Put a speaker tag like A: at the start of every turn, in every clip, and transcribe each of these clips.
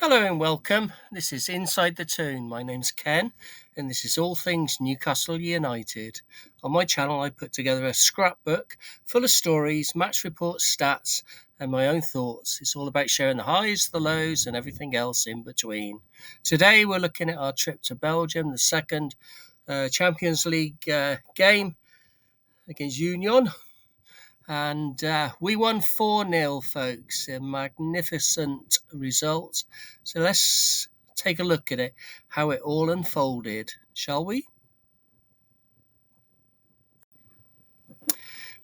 A: Hello and welcome. This is Inside the Toon. My name's Ken, and this is all things Newcastle United. On my channel, I put together a scrapbook full of stories, match reports, stats, and my own thoughts. It's all about sharing the highs, the lows, and everything else in between. Today, we're looking at our trip to Belgium, the second Champions League game against Union. And we won 4-0, folks. A magnificent result. So let's take a look at it, how it all unfolded, shall we?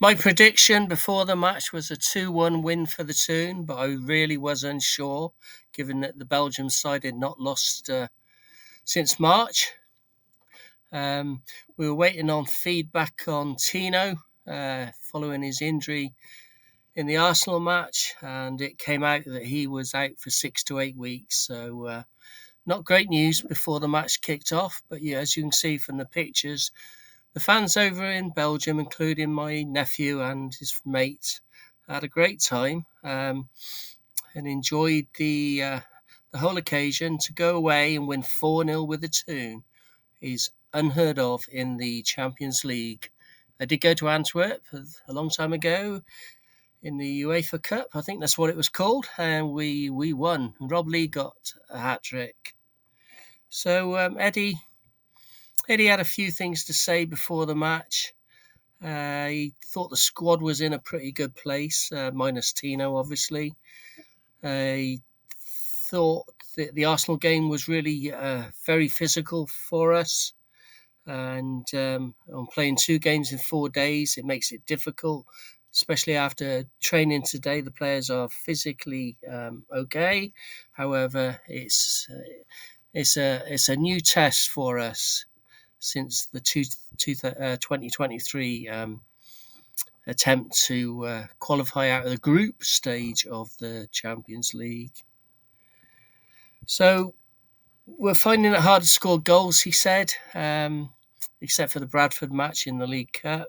A: My prediction before the match was a 2-1 win for the Toon, but I really was unsure, given that the Belgium side had not lost since March. We were waiting on feedback on Tino following his injury in the Arsenal match, and it came out that he was out for 6 to 8 weeks. So not great news before the match kicked off. But yeah, as you can see from the pictures, the fans over in Belgium, including my nephew and his mate, had a great time and enjoyed the whole occasion. To go away and win 4-0 with a Toon is unheard of in the Champions League. I did go to Antwerp a long time ago in the UEFA Cup, I think that's what it was called, and we won. Rob Lee got a hat-trick. So Eddie had a few things to say before the match. He thought the squad was in a pretty good place, minus Tino, obviously. He thought that the Arsenal game was really very physical for us. And on playing 2 games in 4 days, it makes it difficult, especially after training today. The players are physically okay. However, it's a new test for us since the 2023 attempt to qualify out of the group stage of the Champions League. So we're finding it hard to score goals, he said, except for the Bradford match in the League Cup.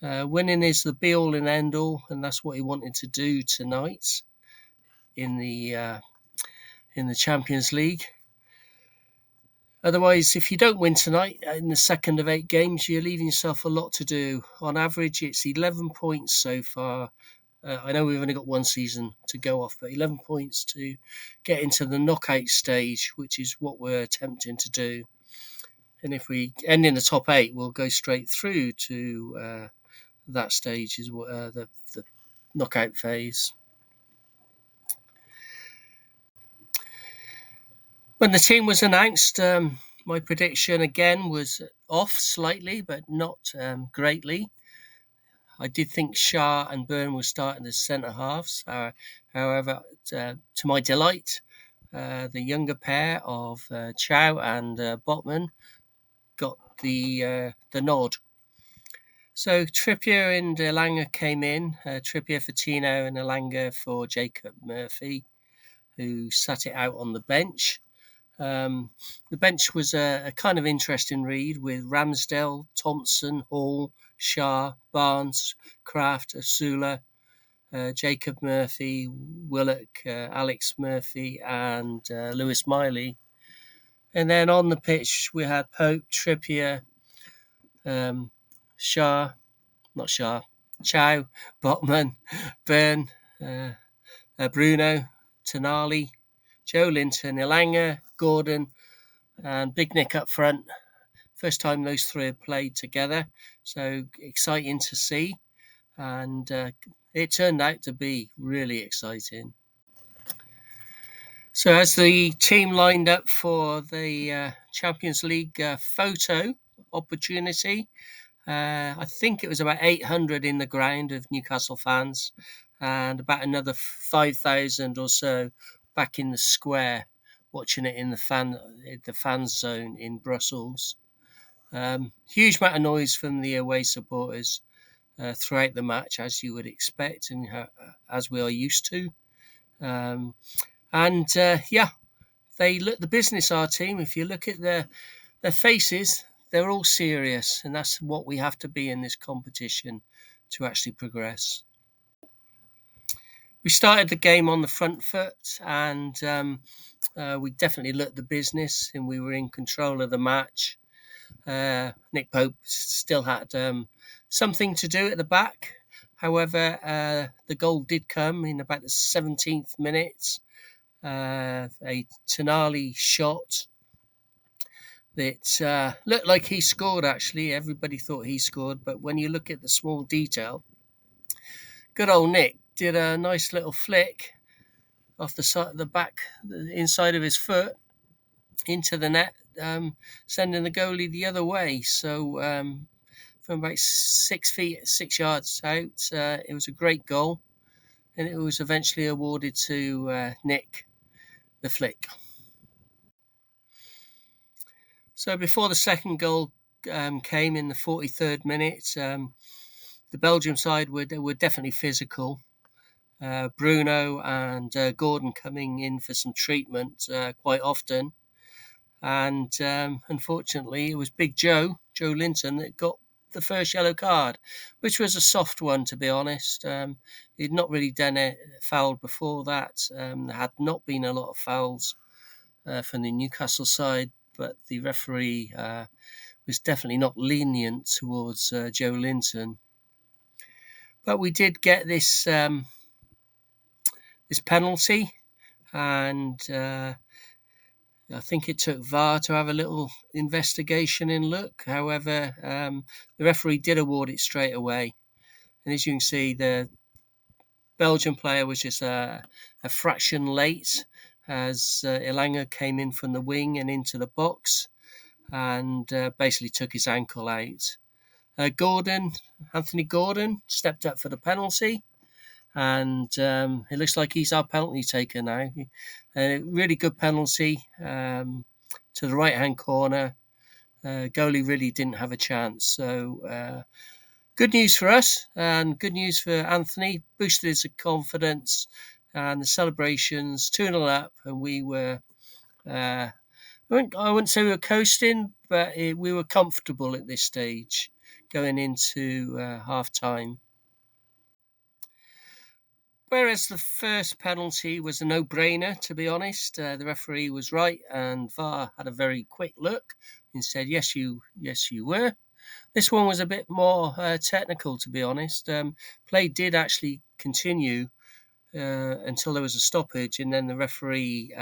A: Winning is the be-all and end-all, and that's what he wanted to do tonight in the Champions League. Otherwise, if you don't win tonight in the second of 8 games, you're leaving yourself a lot to do. On average, it's 11 points so far. I know we've only got 1 season to go off, but 11 points to get into the knockout stage, which is what we're attempting to do. And if we end in the top 8, we'll go straight through to that stage, is the knockout phase. When the team was announced, my prediction again was off slightly, but not greatly. I did think Shah and Byrne were starting as centre halves. However, to my delight, the younger pair of Chow and Botman got the nod. So Trippier and Elanga came in. Trippier for Tino and Elanga for Jacob Murphy, who sat it out on the bench. The bench was a kind of interesting read with Ramsdale, Thompson, Hall, Shah, Barnes, Kraft, Asula, Jacob Murphy, Willock, Alex Murphy, and Lewis Miley. And then on the pitch, we had Pope, Trippier, Chow, Botman, Byrne, Bruno, Tonali, Joe Linton, Elanga, Gordon, and Big Nick up front. First time those 3 have played together, so exciting to see. And it turned out to be really exciting. So as the team lined up for the Champions League photo opportunity, I think it was about 800 in the ground of Newcastle fans, and about another 5,000 or so back in the square, watching it in the fan zone in Brussels. Huge amount of noise from the away supporters throughout the match, as you would expect, and as we are used to. They look the business, our team. If you look at their faces, they're all serious, and that's what we have to be in this competition to actually progress. We started the game on the front foot, and we definitely looked the business, and we were in control of the match. Nick Pope still had something to do at the back. However, the goal did come in about the 17th minute. A Tonali shot that looked like he scored, actually. Everybody thought he scored, but when you look at the small detail, good old Nick did a nice little flick off the side of the back, the inside of his foot, into the net, sending the goalie the other way. So from about 6 feet, 6 yards out, it was a great goal, and it was eventually awarded to Nick, the flick. So before the second goal came in the 43rd minute, the Belgium side were definitely physical. Bruno and Gordon coming in for some treatment quite often. And unfortunately, it was Big Joe Linton, that got the first yellow card, which was a soft one, to be honest. He'd not really done a foul before that. There had not been a lot of fouls from the Newcastle side, but the referee was definitely not lenient towards Joe Linton. But we did get this this penalty, and I think it took VAR to have a little investigation and look. However, the referee did award it straight away. And as you can see, the Belgian player was just a fraction late, as Elanga came in from the wing and into the box, and basically took his ankle out. Anthony Gordon stepped up for the penalty, and it looks like he's our penalty taker now. A really good penalty to the right-hand corner. Goalie really didn't have a chance. So good news for us, and good news for Anthony. Boosted his confidence, and the celebrations 2-0 up, and we were, I wouldn't say we were coasting, but we were comfortable at this stage going into half-time. Whereas the first penalty was a no-brainer, to be honest. The referee was right, and VAR had a very quick look and said, yes, you were. This one was a bit more technical, to be honest. Play did actually continue until there was a stoppage, and then the referee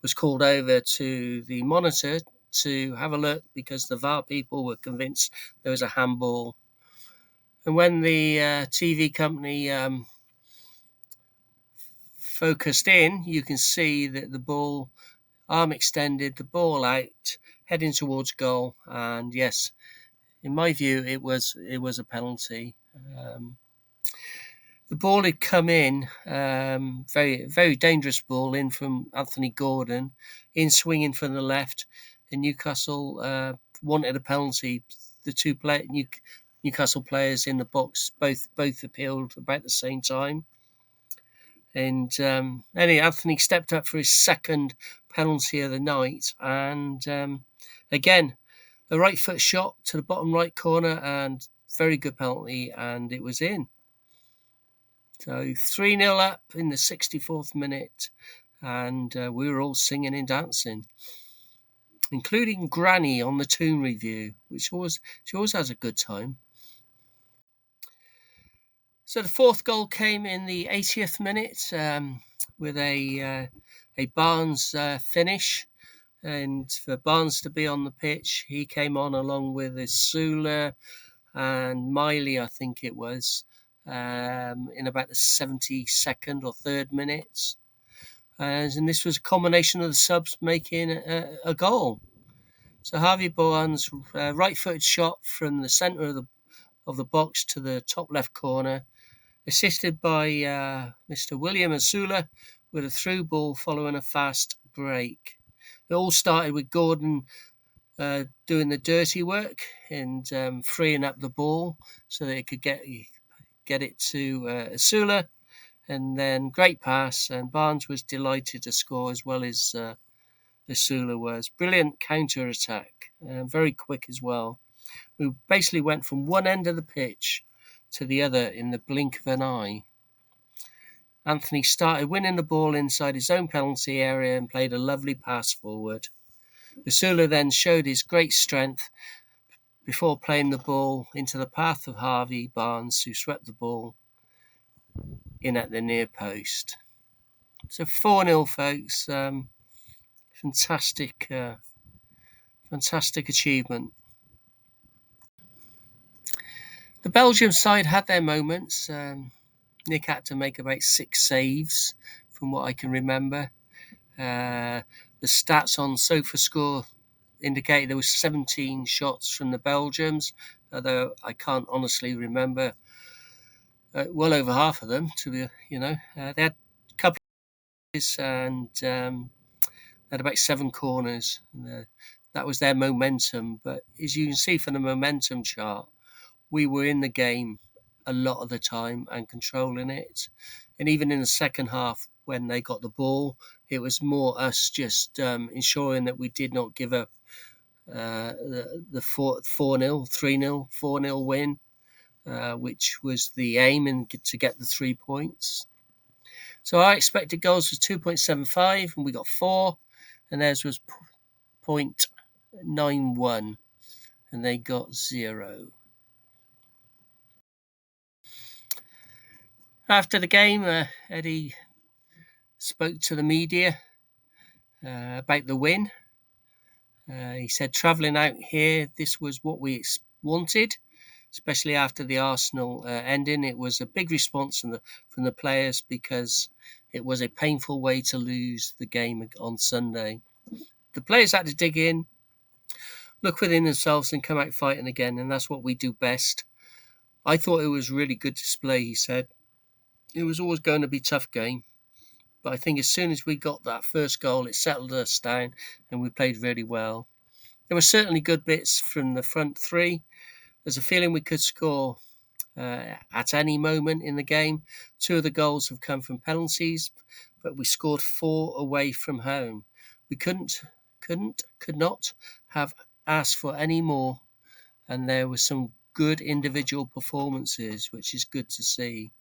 A: was called over to the monitor to have a look, because the VAR people were convinced there was a handball. And when the TV company focused in, you can see that the ball, arm extended, the ball out, heading towards goal. And yes, in my view, it was a penalty. The ball had come in, very, very dangerous ball in from Anthony Gordon, in swinging from the left, and Newcastle wanted a penalty. The two Newcastle players in the box both appealed about the same time. And Anthony stepped up for his second penalty of the night, and again, a right foot shot to the bottom right corner, and very good penalty, and it was in. So 3-0 up in the 64th minute, and we were all singing and dancing, including Granny on the Toon review, she always has a good time. So the fourth goal came in the 80th minute with a Barnes finish. And for Barnes to be on the pitch, he came on along with Sula and Miley, I think it was, in about the 72nd or 3rd minutes. And this was a combination of the subs making a goal. So Harvey Barnes, right-footed shot from the centre of the box to the top left corner, assisted by Mr. William Asula with a through ball following a fast break. It all started with Gordon doing the dirty work and freeing up the ball so that it could get it to Asula, and then great pass, and Barnes was delighted to score as well as Asula was. Brilliant counter-attack, very quick as well. We basically went from one end of the pitch to the other in the blink of an eye. Anthony started winning the ball inside his own penalty area and played a lovely pass forward. Usula then showed his great strength before playing the ball into the path of Harvey Barnes, who swept the ball in at the near post. So 4-0, folks. Fantastic achievement. The Belgium side had their moments. Nick had to make about 6 saves, from what I can remember. The stats on SofaScore indicate there were 17 shots from the Belgians, although I can't honestly remember well over half of them. They had a couple of and had about 7 corners. That was their momentum. But as you can see from the momentum chart, we were in the game a lot of the time and controlling it. And even in the second half, when they got the ball, it was more us just ensuring that we did not give up the 4-0, 3-0, 4-0 win, which was the aim, and to get the 3 points. So our expected goals was 2.75 and we got 4, and theirs was 0.91 and they got 0. After the game, Eddie spoke to the media about the win. He said, travelling out here, this was what we wanted, especially after the Arsenal ending. It was a big response from the players because it was a painful way to lose the game on Sunday. The players had to dig in, look within themselves and come out fighting again, and that's what we do best. I thought it was a really good display, he said. It was always going to be a tough game, but I think as soon as we got that first goal, it settled us down and we played really well. There were certainly good bits from the front three. There's a feeling we could score at any moment in the game. 2 of the goals have come from penalties, but we scored 4 away from home. We could not have asked for any more, and there were some good individual performances, which is good to see.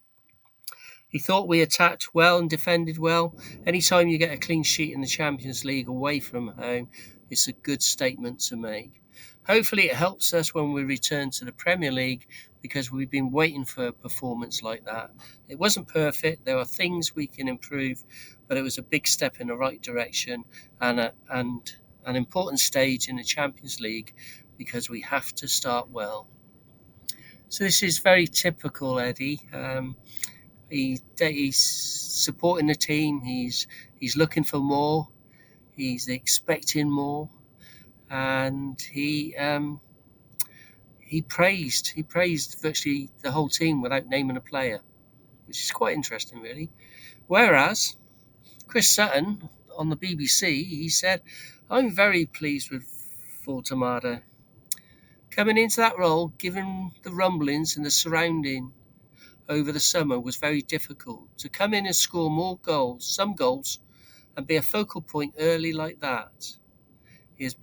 A: He thought we attacked well and defended well. Anytime you get a clean sheet in the Champions League away from home, it's a good statement to make. Hopefully it helps us when we return to the Premier League, because we've been waiting for a performance like that. It wasn't perfect. There are things we can improve, but it was a big step in the right direction and an important stage in the Champions League, because we have to start well. So this is very typical Eddie. He's supporting the team. He's looking for more. He's expecting more, and he praised virtually the whole team without naming a player, which is quite interesting, really. Whereas Chris Sutton on the BBC, he said, "I'm very pleased with Fortamada. Coming into that role, given the rumblings and the surrounding over the summer, was very difficult. To come in and score more goals, some goals, and be a focal point early like that is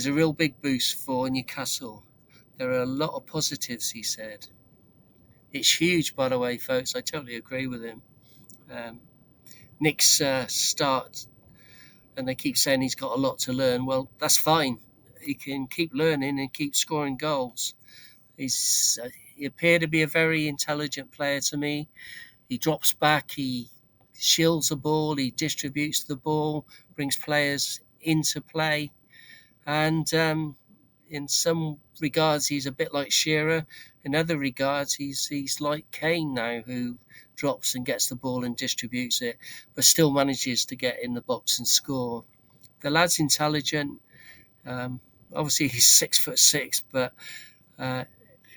A: a real big boost for Newcastle. There are a lot of positives," he said. It's huge, by the way, folks. I totally agree with him. Nick's start, and they keep saying he's got a lot to learn. Well, that's fine. He can keep learning and keep scoring goals. He appeared to be a very intelligent player to me. He drops back, he shields the ball, he distributes the ball, brings players into play. And in some regards, he's a bit like Shearer. In other regards, he's like Kane now, who drops and gets the ball and distributes it, but still manages to get in the box and score. The lad's intelligent. Obviously, he's 6'6", but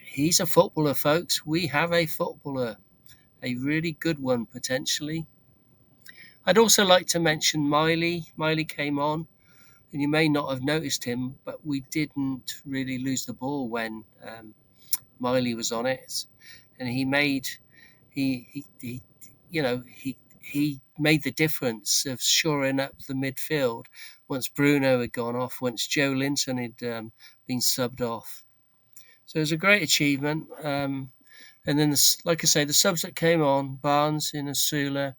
A: he's a footballer, folks. We have a footballer, a really good one, potentially. I'd also like to mention Miley. Miley came on, and you may not have noticed him, but we didn't really lose the ball when Miley was on it, and he made the difference of shoring up the midfield once Bruno had gone off, once Joe Linton had been subbed off. So it was a great achievement. And then, like I say, the subs that came on, Barnes, Inasula,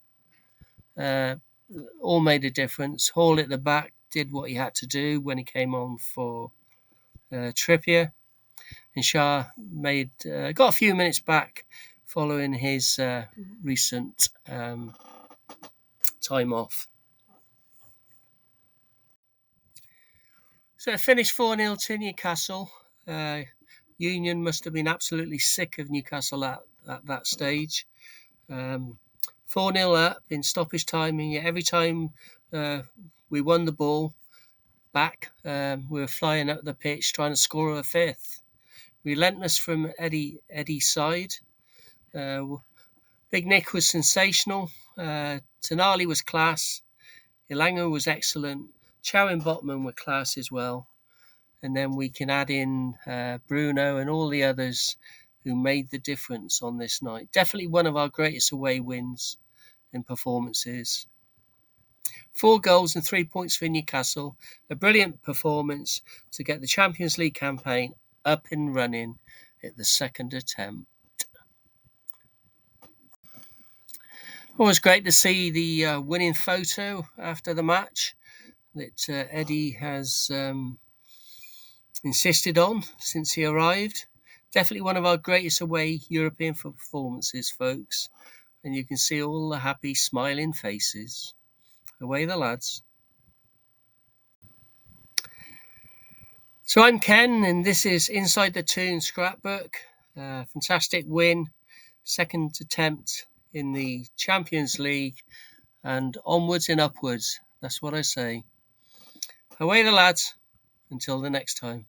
A: all made a difference. Hall at the back did what he had to do when he came on for Trippier. And Shah got a few minutes back following his recent time off. So it finished 4-0 to Newcastle. Union must have been absolutely sick of Newcastle at that stage. 4-0 up in stoppage time, and yet every time we won the ball back, we were flying up the pitch trying to score a fifth. Relentless from Eddie's side. Big Nick was sensational. Tonali was class. Ilanga was excellent. Chow and Botman were class as well. And then we can add in Bruno and all the others who made the difference on this night. Definitely one of our greatest away wins and performances. 4 goals and 3 points for Newcastle. A brilliant performance to get the Champions League campaign up and running at the second attempt. Always great to see the winning photo after the match that Eddie has insisted on since he arrived. Definitely one of our greatest away European performances, folks. And you can see all the happy, smiling faces. Away the lads. So I'm Ken, and this is Inside the Toon Scrapbook. Fantastic win. Second attempt in the Champions League. And onwards and upwards. That's what I say. Away the lads. Until the next time.